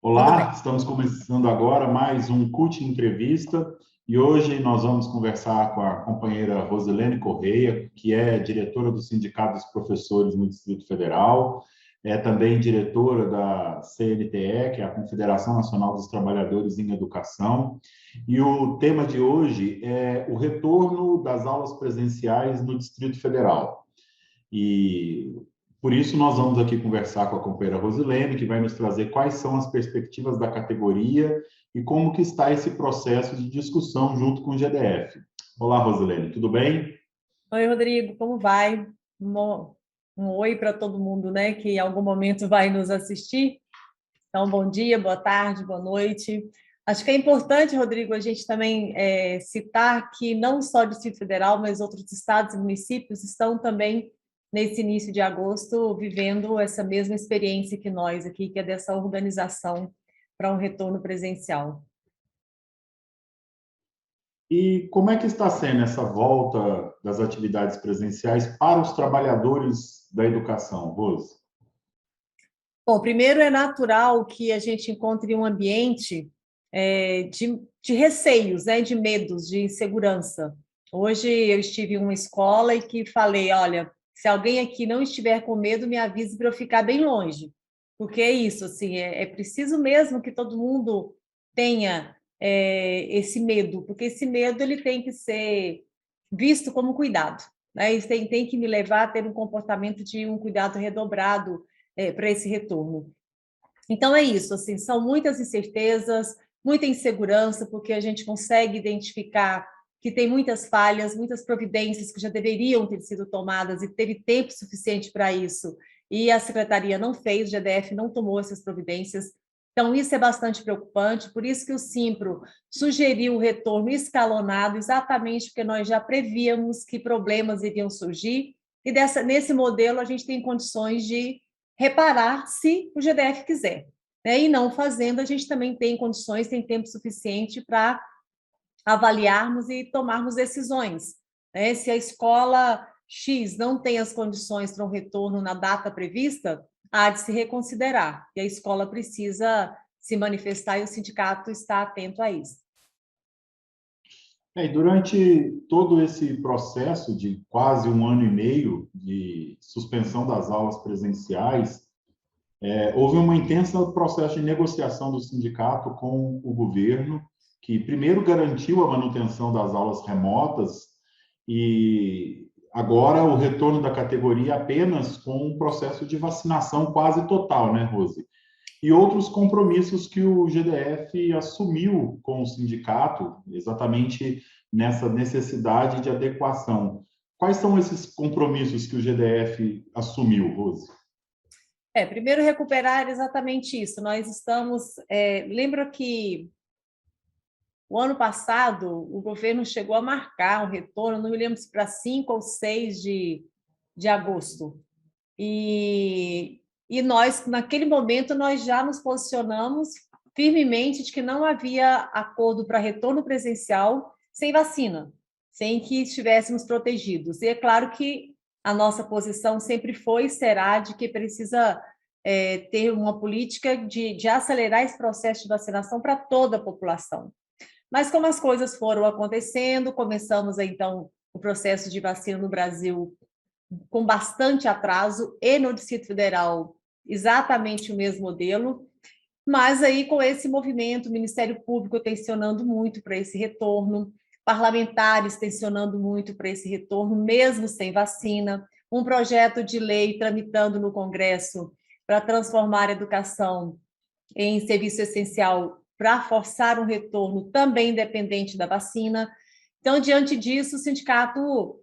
Tudo Olá, bem. estamos começando agora mais um CUT Entrevista e hoje nós vamos conversar com a companheira Rosilene Correia, que é diretora do Sindicato dos Professores no Distrito Federal, é também diretora da CNTE, que é a Confederação Nacional dos Trabalhadores em Educação, e o tema de hoje é o retorno das aulas presenciais no Distrito Federal. E por isso nós vamos aqui conversar com a companheira Rosilene, que vai nos trazer quais são as perspectivas da categoria e como que está esse processo de discussão junto com o GDF. Olá, Rosilene, tudo bem? Oi, Rodrigo, como vai? Um oi para todo mundo, né, que em algum momento vai nos assistir. Então, bom dia, boa tarde, boa noite. Acho que é importante, Rodrigo, a gente também citar que não só o Distrito Federal, mas outros estados e municípios estão também, nesse início de agosto, vivendo essa mesma experiência que nós aqui, que é dessa organização para um retorno presencial. E como é que está sendo essa volta das atividades presenciais para os trabalhadores da educação, Rose? Bom, primeiro é natural que a gente encontre um ambiente de receios, né, de medos, de insegurança. Hoje eu estive em uma escola e que falei, olha, se alguém aqui não estiver com medo, me avise para eu ficar bem longe, porque é isso, assim, é preciso mesmo que todo mundo tenha esse medo, porque esse medo ele tem que ser visto como cuidado, né? Isso tem que me levar a ter um comportamento de um cuidado redobrado para esse retorno. Então é isso, assim, são muitas incertezas, muita insegurança, porque a gente consegue identificar que tem muitas falhas, muitas providências que já deveriam ter sido tomadas e teve tempo suficiente para isso, e a secretaria não fez, o GDF não tomou essas providências. Então, isso é bastante preocupante, por isso que o Simpro sugeriu o retorno escalonado, exatamente porque nós já prevíamos que problemas iriam surgir, e nesse modelo a gente tem condições de reparar se o GDF quiser. Né? E não fazendo, a gente também tem condições, tem tempo suficiente para avaliarmos e tomarmos decisões. Né? Se a escola X não tem as condições para um retorno na data prevista, há de se reconsiderar. E a escola precisa se manifestar e o sindicato está atento a isso. E durante todo esse processo de quase um ano e meio de suspensão das aulas presenciais, houve um intenso processo de negociação do sindicato com o governo, que primeiro garantiu a manutenção das aulas remotas e agora o retorno da categoria apenas com um processo de vacinação quase total, né, Rose? E outros compromissos que o GDF assumiu com o sindicato, exatamente nessa necessidade de adequação. Quais são esses compromissos que o GDF assumiu, Rose? Primeiro recuperar exatamente isso. Nós estamos. Lembra que o ano passado, o governo chegou a marcar um retorno, não me lembro se para 5 ou 6 de agosto. E nós, naquele momento, nós já nos posicionamos firmemente de que não havia acordo para retorno presencial sem vacina, sem que estivéssemos protegidos. E é claro que a nossa posição sempre foi e será de que precisa ter uma política de acelerar esse processo de vacinação para toda a população. Mas como as coisas foram acontecendo, começamos então o processo de vacina no Brasil com bastante atraso e no Distrito Federal exatamente o mesmo modelo, mas aí com esse movimento, o Ministério Público tensionando muito para esse retorno, parlamentares tensionando muito para esse retorno, mesmo sem vacina, um projeto de lei tramitando no Congresso para transformar a educação em serviço essencial para forçar um retorno também dependente da vacina. Então, diante disso, o sindicato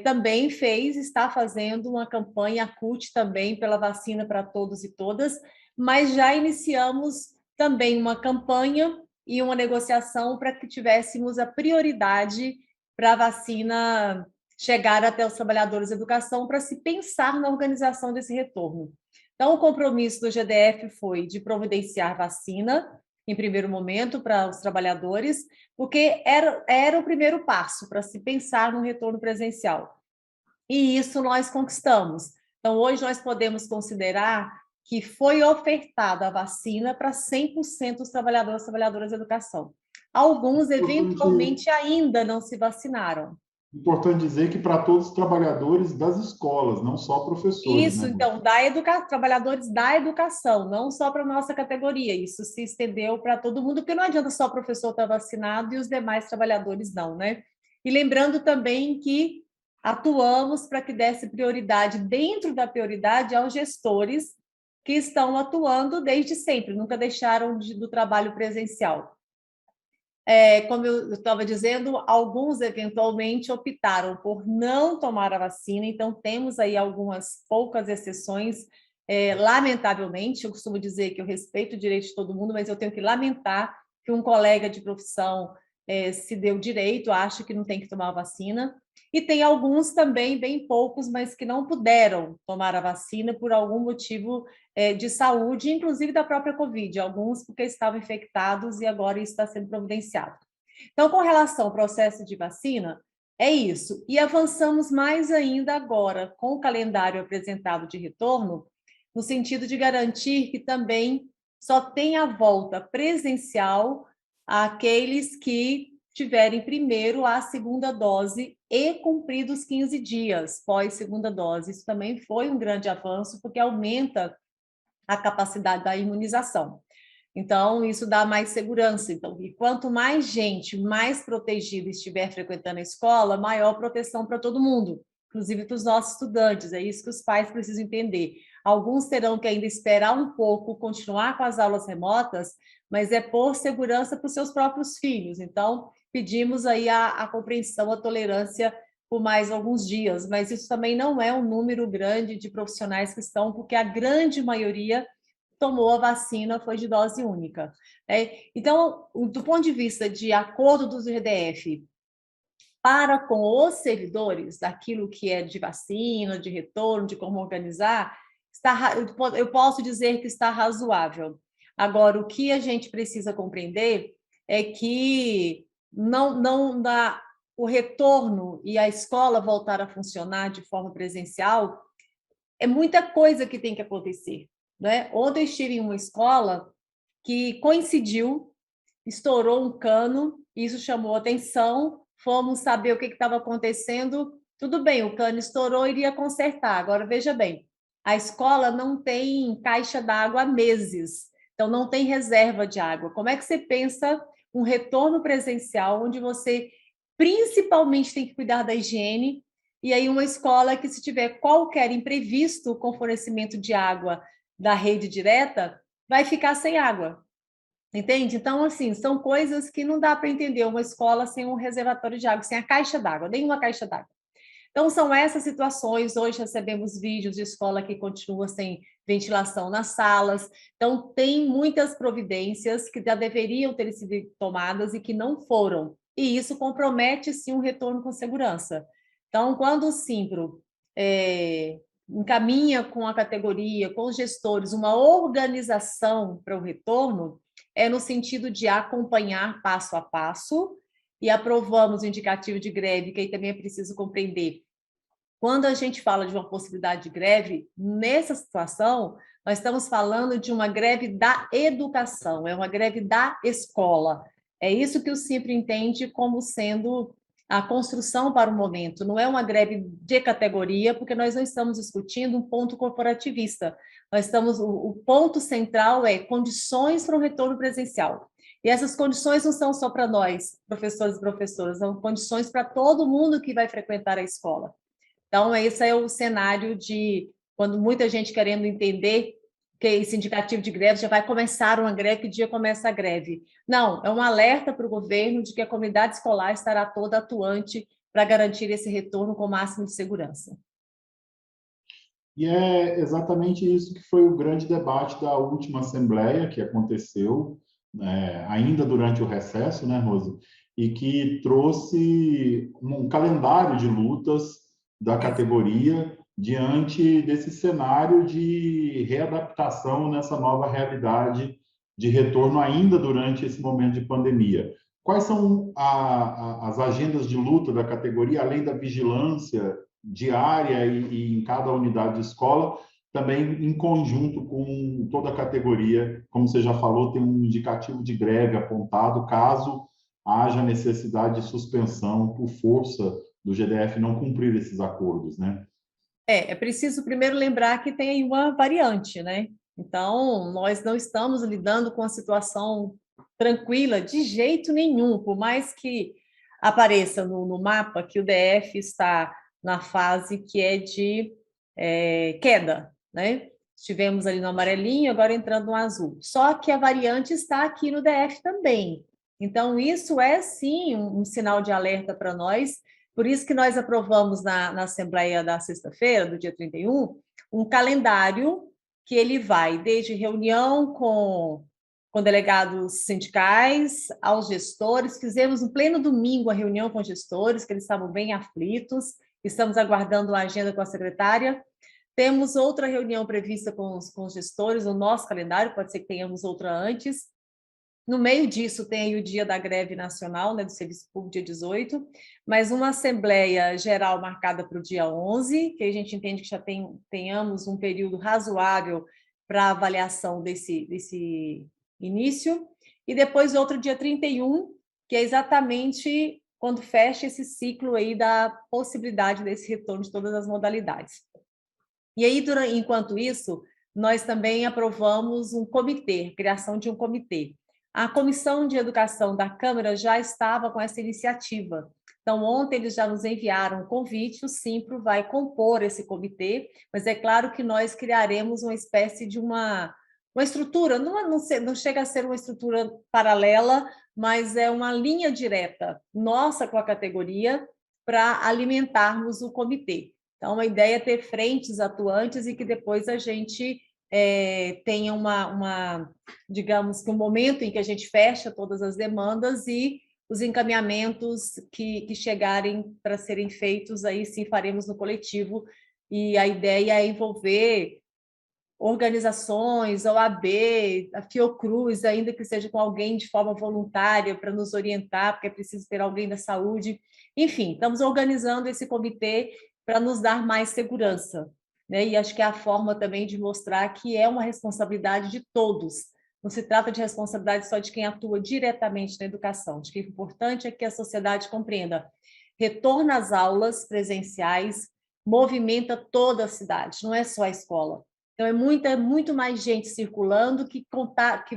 também está fazendo uma campanha CUT também pela vacina para todos e todas, mas já iniciamos também uma campanha e uma negociação para que tivéssemos a prioridade para a vacina chegar até os trabalhadores da educação para se pensar na organização desse retorno. Então, o compromisso do GDF foi de providenciar vacina, em primeiro momento, para os trabalhadores, porque era o primeiro passo para se pensar no retorno presencial. E isso nós conquistamos. Então, hoje nós podemos considerar que foi ofertada a vacina para 100% dos trabalhadores e trabalhadoras da educação. Alguns, eventualmente, ainda não se vacinaram. Importante dizer que para todos os trabalhadores das escolas, não só professores. Isso, né? então, trabalhadores da educação, não só para a nossa categoria. Isso se estendeu para todo mundo, porque não adianta só o professor estar vacinado e os demais trabalhadores não, né? E lembrando também que atuamos para que desse prioridade, dentro da prioridade, aos gestores que estão atuando desde sempre, nunca deixaram do trabalho presencial. Como eu estava dizendo, alguns eventualmente optaram por não tomar a vacina, então temos aí algumas poucas exceções. Lamentavelmente, eu costumo dizer que eu respeito o direito de todo mundo, mas eu tenho que lamentar que um colega de profissão se deu direito, acha que não tem que tomar a vacina, e tem alguns também, bem poucos, mas que não puderam tomar a vacina por algum motivo de saúde, inclusive da própria Covid, alguns porque estavam infectados e agora isso está sendo providenciado. Então, com relação ao processo de vacina, é isso. E avançamos mais ainda agora com o calendário apresentado de retorno, no sentido de garantir que também só tenha volta presencial àqueles que tiverem primeiro a segunda dose e cumpridos 15 dias pós segunda dose. Isso também foi um grande avanço, porque aumenta a capacidade da imunização. Então, isso dá mais segurança. Então, e quanto mais gente mais protegida estiver frequentando a escola, maior proteção para todo mundo, inclusive para os nossos estudantes. É isso que os pais precisam entender. Alguns terão que ainda esperar um pouco, continuar com as aulas remotas, mas é por segurança para os seus próprios filhos. Então, pedimos aí a compreensão, a tolerância por mais alguns dias, mas isso também não é um número grande de profissionais que estão, porque a grande maioria tomou a vacina, foi de dose única. Então, do ponto de vista de acordo do GDF para com os servidores, daquilo que é de vacina, de retorno, de como organizar, eu posso dizer que está razoável. Agora, o que a gente precisa compreender é que não dá o retorno e a escola voltar a funcionar de forma presencial, é muita coisa que tem que acontecer. Né? Ontem eu estive em uma escola que coincidiu, estourou um cano, isso chamou atenção, fomos saber o que estava acontecendo, tudo bem, o cano estourou, iria consertar. Agora, veja bem, a escola não tem caixa d'água há meses, então não tem reserva de água. Como é que você pensa um retorno presencial, onde você principalmente tem que cuidar da higiene, e aí uma escola que, se tiver qualquer imprevisto com fornecimento de água da rede direta, vai ficar sem água. Entende? Então, assim, são coisas que não dá para entender uma escola sem um reservatório de água, sem a caixa d'água, nenhuma caixa d'água. Então, são essas situações. Hoje recebemos vídeos de escola que continua sem ventilação nas salas. Então, tem muitas providências que já deveriam ter sido tomadas e que não foram. E isso compromete, sim, um retorno com segurança. Então, quando o Simpro encaminha com a categoria, com os gestores, uma organização para o retorno, é no sentido de acompanhar passo a passo, e aprovamos o indicativo de greve, que aí também é preciso compreender. Quando a gente fala de uma possibilidade de greve, nessa situação, nós estamos falando de uma greve da educação, é uma greve da escola. É isso que o Simpro entende como sendo a construção para o momento. Não é uma greve de categoria, porque nós não estamos discutindo um ponto corporativista. O ponto central é condições para o retorno presencial. E essas condições não são só para nós, professores e professoras, são condições para todo mundo que vai frequentar a escola. Então, esse é o cenário de quando muita gente querendo entender que esse indicativo de greve já vai começar uma greve, que dia começa a greve. Não, é um alerta para o governo de que a comunidade escolar estará toda atuante para garantir esse retorno com o máximo de segurança. E é exatamente isso que foi o grande debate da última Assembleia, que aconteceu ainda durante o recesso, né, Rose? E que trouxe um calendário de lutas da categoria diante desse cenário de readaptação nessa nova realidade de retorno ainda durante esse momento de pandemia. Quais são as agendas de luta da categoria, além da vigilância diária e em cada unidade de escola, também em conjunto com toda a categoria. Como você já falou, tem um indicativo de greve apontado, caso haja necessidade de suspensão por força do GDF não cumprir esses acordos, né? É preciso primeiro lembrar que tem aí uma variante, né? Então, nós não estamos lidando com a situação tranquila de jeito nenhum, por mais que apareça no mapa que o DF está na fase que é de queda, né? Estivemos ali no amarelinho, agora entrando no azul. Só que a variante está aqui no DF também. Então, isso é sim um sinal de alerta para nós. Por isso que nós aprovamos na Assembleia da sexta-feira, do dia 31, um calendário que ele vai desde reunião com delegados sindicais, aos gestores. Fizemos no pleno domingo a reunião com gestores, que eles estavam bem aflitos. Estamos aguardando a agenda com a secretária. Temos outra reunião prevista com os gestores, no nosso calendário, pode ser que tenhamos outra antes. No meio disso, tem aí o dia da greve nacional, né, do Serviço Público, dia 18, mas uma Assembleia Geral marcada para o dia 11, que a gente entende que já tenhamos um período razoável para avaliação desse início, e depois outro dia 31, que é exatamente quando fecha esse ciclo aí da possibilidade desse retorno de todas as modalidades. E aí, enquanto isso, nós também aprovamos um comitê, criação de um comitê. A Comissão de Educação da Câmara já estava com essa iniciativa. Então, ontem eles já nos enviaram um convite, o Simpro vai compor esse comitê, mas é claro que nós criaremos uma espécie de uma estrutura, não chega a ser uma estrutura paralela, mas é uma linha direta nossa com a categoria para alimentarmos o comitê. Então, a ideia é ter frentes atuantes e que depois a gente tenha digamos que um momento em que a gente fecha todas as demandas e os encaminhamentos que chegarem para serem feitos, aí sim faremos no coletivo, e a ideia é envolver organizações, a OAB, a Fiocruz, ainda que seja com alguém de forma voluntária para nos orientar, porque é preciso ter alguém da saúde. Enfim, estamos organizando esse comitê para nos dar mais segurança, né? E acho que é a forma também de mostrar que é uma responsabilidade de todos. Não se trata de responsabilidade só de quem atua diretamente na educação. Acho que o importante é que a sociedade compreenda. Retorno às aulas presenciais movimenta toda a cidade, não é só a escola. Então, é muito mais gente circulando que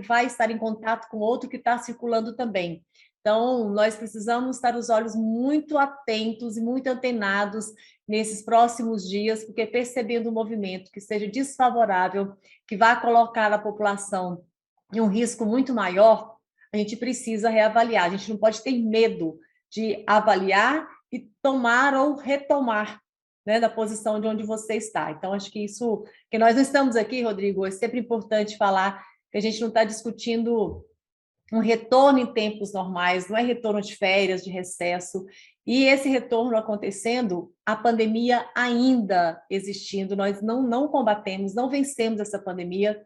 vai estar em contato com outro que está circulando também. Então, nós precisamos estar os olhos muito atentos e muito antenados nesses próximos dias, porque percebendo um movimento que seja desfavorável, que vai colocar a população em um risco muito maior, a gente precisa reavaliar. A gente não pode ter medo de avaliar e tomar ou retomar, né, da posição de onde você está. Então, acho que isso, que nós não estamos aqui, Rodrigo, é sempre importante falar que a gente não está discutindo um retorno em tempos normais, não é retorno de férias, de recesso, e esse retorno acontecendo, a pandemia ainda existindo, nós não combatemos, não vencemos essa pandemia,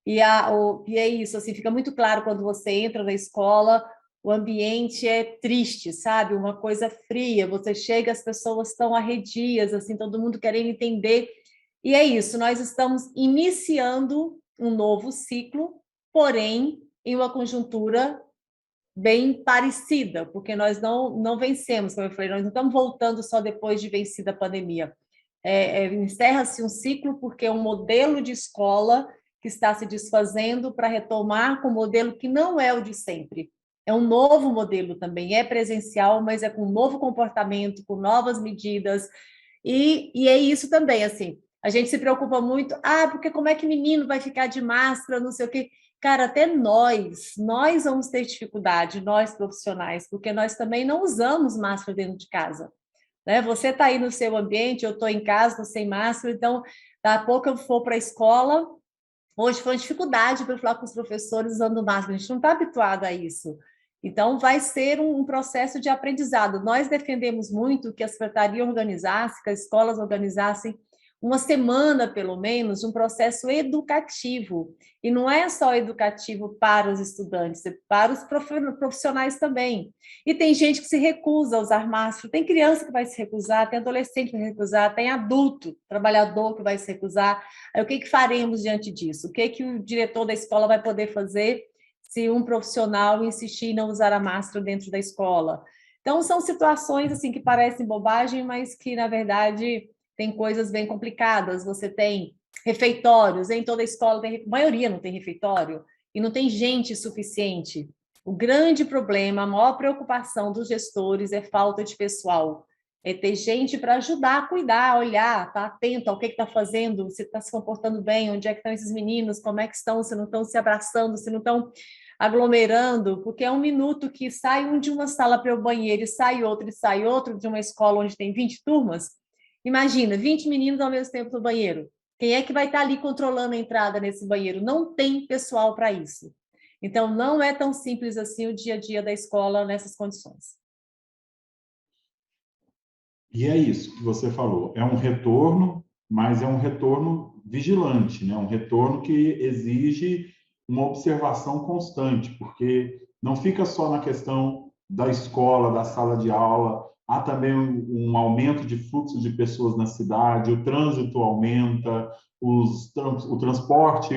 e é isso, assim, fica muito claro quando você entra na escola, o ambiente é triste, sabe? Uma coisa fria, você chega, as pessoas estão arredias, assim, todo mundo querendo entender. E é isso, nós estamos iniciando um novo ciclo, porém, em uma conjuntura bem parecida, porque nós não vencemos, como eu falei, nós não estamos voltando só depois de vencida a pandemia. Encerra-se um ciclo porque é um modelo de escola que está se desfazendo para retomar com um modelo que não é o de sempre. É um novo modelo também, é presencial, mas é com um novo comportamento, com novas medidas, e é isso também, assim, a gente se preocupa muito, porque como é que menino vai ficar de máscara, não sei o quê. Cara, até nós vamos ter dificuldade, nós profissionais, porque nós também não usamos máscara dentro de casa, né? Você está aí no seu ambiente, eu estou em casa, estou sem máscara, então, daqui a pouco eu for para a escola. Hoje foi uma dificuldade para falar com os professores usando máscara, a gente não está habituado a isso. Então, vai ser um processo de aprendizado. Nós defendemos muito que a secretaria organizasse, que as escolas organizassem uma semana, pelo menos, de um processo educativo. E não é só educativo para os estudantes, é para os profissionais também. E tem gente que se recusa a usar máscara, tem criança que vai se recusar, tem adolescente que vai se recusar, tem adulto, trabalhador que vai se recusar. Aí, o que que faremos diante disso? O que que o diretor da escola vai poder fazer se um profissional insistir em não usar a máscara dentro da escola? Então, são situações assim que parecem bobagem, mas que, na verdade, tem coisas bem complicadas. Você tem refeitórios, em toda escola, a maioria não tem refeitório, e não tem gente suficiente. O grande problema, a maior preocupação dos gestores é falta de pessoal. É ter gente para ajudar a cuidar, olhar, estar atento ao que está fazendo, se está se comportando bem, onde é que estão esses meninos, como é que estão, se não estão se abraçando, se não estão aglomerando, porque é um minuto que sai um de uma sala para o banheiro e sai outro de uma escola onde tem 20 turmas. Imagina, 20 meninos ao mesmo tempo no banheiro. Quem é que vai estar ali controlando a entrada nesse banheiro? Não tem pessoal para isso. Então, não é tão simples assim o dia a dia da escola nessas condições. E é isso que você falou, é um retorno, mas é um retorno vigilante, né? Um retorno que exige uma observação constante, porque não fica só na questão da escola, da sala de aula, há também um aumento de fluxo de pessoas na cidade, o trânsito aumenta, o transporte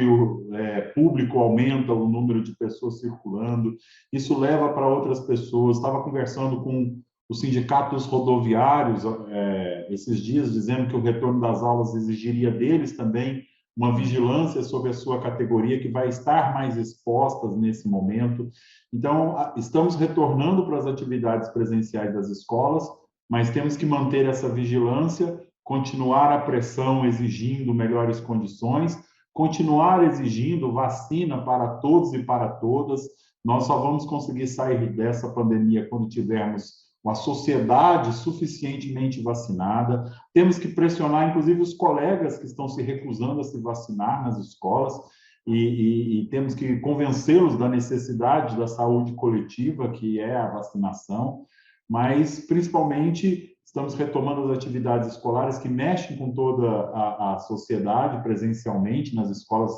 público aumenta o número de pessoas circulando, isso leva para outras pessoas. Estava conversando com os sindicatos rodoviários esses dias, dizendo que o retorno das aulas exigiria deles também uma vigilância sobre a sua categoria, que vai estar mais expostas nesse momento. Então, estamos retornando para as atividades presenciais das escolas, mas temos que manter essa vigilância, continuar a pressão exigindo melhores condições, continuar exigindo vacina para todos e para todas. Nós só vamos conseguir sair dessa pandemia quando tivermos uma sociedade suficientemente vacinada. Temos que pressionar, inclusive, os colegas que estão se recusando a se vacinar nas escolas e temos que convencê-los da necessidade da saúde coletiva, que é a vacinação, mas, principalmente, estamos retomando as atividades escolares que mexem com toda a sociedade presencialmente nas escolas,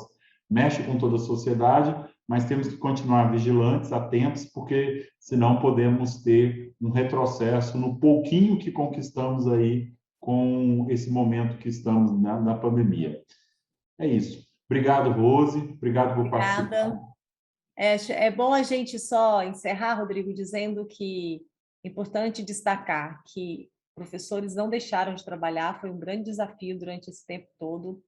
mexe com toda a sociedade, mas temos que continuar vigilantes, atentos, porque senão podemos ter um retrocesso no pouquinho que conquistamos aí com esse momento que estamos na pandemia. É isso. Obrigado, Rose. Obrigado por participar. Obrigada. É bom a gente só encerrar, Rodrigo, dizendo que é importante destacar que professores não deixaram de trabalhar, foi um grande desafio durante esse tempo todo,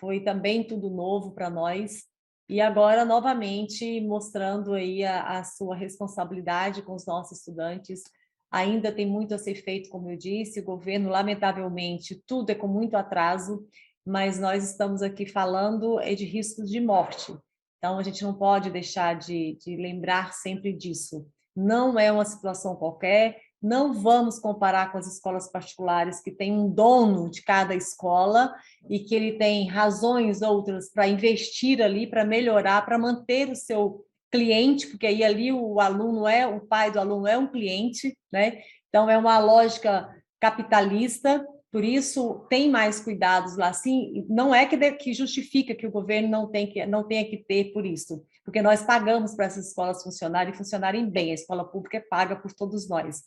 foi também tudo novo para nós, e agora, novamente, mostrando aí a sua responsabilidade com os nossos estudantes. Ainda tem muito a ser feito, como eu disse, o governo, lamentavelmente, tudo é com muito atraso, mas nós estamos aqui falando de riscos de morte. Então, a gente não pode deixar de lembrar sempre disso. Não é uma situação qualquer, não vamos comparar com as escolas particulares, que tem um dono de cada escola e que ele tem razões outras para investir ali, para melhorar, para manter o seu cliente, porque aí ali o pai do aluno é um cliente, né? Então, é uma lógica capitalista, por isso tem mais cuidados lá, sim, não é que justifica que o governo não tenha que ter por isso, porque nós pagamos para essas escolas funcionarem bem, a escola pública é paga por todos nós.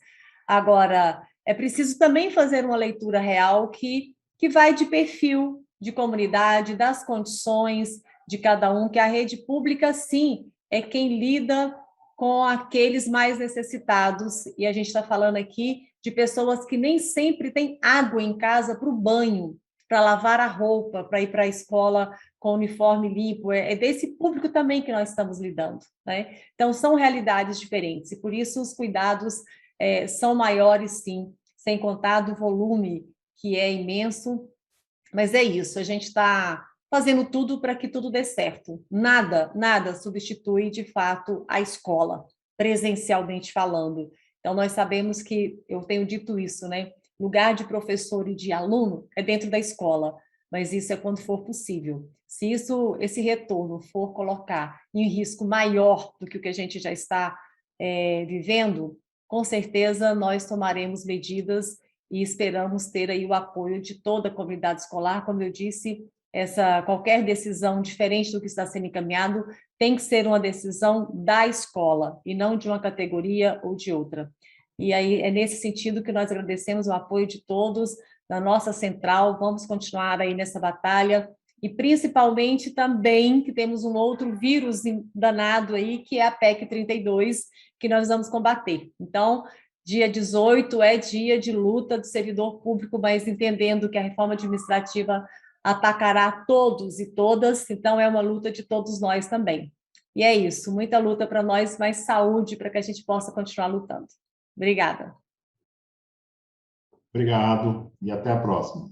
Agora, é preciso também fazer uma leitura real que vai de perfil de comunidade, das condições de cada um, que a rede pública, sim, é quem lida com aqueles mais necessitados, e a gente está falando aqui de pessoas que nem sempre têm água em casa para o banho, para lavar a roupa, para ir para a escola com uniforme limpo. É desse público também que nós estamos lidando, né? Então, são realidades diferentes, e por isso os cuidados são maiores, sim, sem contar do volume, que é imenso. Mas é isso, a gente está fazendo tudo para que tudo dê certo. Nada substitui, de fato, a escola, presencialmente falando. Então, nós sabemos que, eu tenho dito isso, né? Lugar de professor e de aluno é dentro da escola, mas isso é quando for possível. Se esse retorno for colocar em risco maior do que o que a gente já está vivendo, com certeza nós tomaremos medidas e esperamos ter aí o apoio de toda a comunidade escolar. Como eu disse, qualquer decisão diferente do que está sendo encaminhado tem que ser uma decisão da escola e não de uma categoria ou de outra. E aí é nesse sentido que nós agradecemos o apoio de todos na nossa central. Vamos continuar aí nessa batalha e principalmente também que temos um outro vírus danado aí, que é a PEC 32, que nós vamos combater. Então, dia 18 é dia de luta do servidor público, mas entendendo que a reforma administrativa atacará todos e todas, então é uma luta de todos nós também. E é isso, muita luta para nós, mais saúde para que a gente possa continuar lutando. Obrigada. Obrigado e até a próxima.